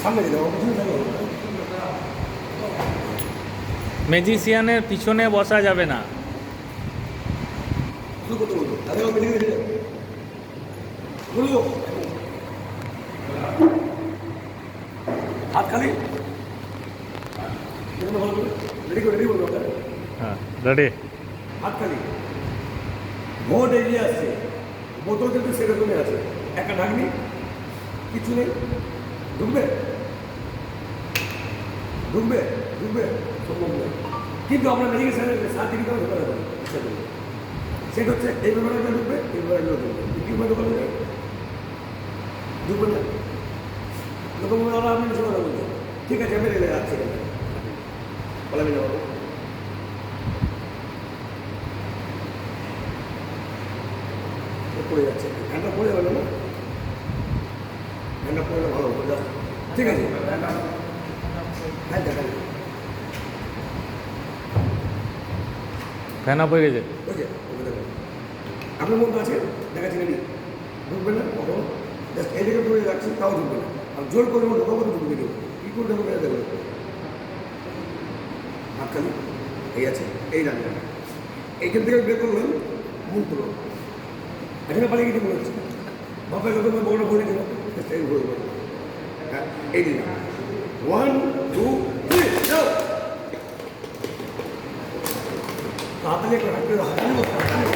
সামনে দিতে হবে, পিছনে থাকবে না। ম্যাজিশিয়ানের পিছনে বসা যাবে না। শুরু করতে বলবো, তাহলে আমার মেডিকেল এসে যাবে। বলবো হাত খালি ভালো করে রেডি বলবো আপনার হ্যাঁ, রেডি। হাত খালি ভোট এগিয়ে আসছে, বোতল কিন্তু সেরকমই আছে, একটা ঢাকনি, কিছু নেই, ঢুকবে ঢুকবে ঢুকবে সম্ভব নয়। কিন্তু আমরা মেডিকেল সার্টিফিকেট ঢোকাতে পারি ইচ্ছা করি। সেটা হচ্ছে এই ব্যাপারে ঢুকবে, এই ব্যাপারে ঢুকবে, কি দোকানে নেই ঢুকবে না, লোক ওরা আপনি কিছু কথা বলছেন, ঠিক আছে আমি রেলে যাচ্ছি, বলে আমি যাবো পড়ে যাচ্ছে, ফ্যানটা পড়ে যাবে না, ফ্যানটা পড়লে ভালো হতো, যা ঠিক আছে হ্যাঁ দেখা ফ্যান অফ হয়ে গেছে। বুঝছে ওকে দেখো আপনার মধ্যে আছে দেখাচ্ছি নাকি ঢুকবে না কখনো, জাস্ট এদিকে পড়ে যাচ্ছি তাও ঢুকবে না, আর জোর করে ঢোকাবো তো ঢুকবে কেউ, কী করে ঢুকবে দেখো হাতখালি এই আছে, এই রান্না এইখান থেকে বের করলাম মুখ তুলো, এখানে পালিয়ে গেছে মনে হচ্ছে বাপের কথা বড় বলে দিল, হ্যাঁ এই দিন 1 2 3 যাও, হাতালে হাতালে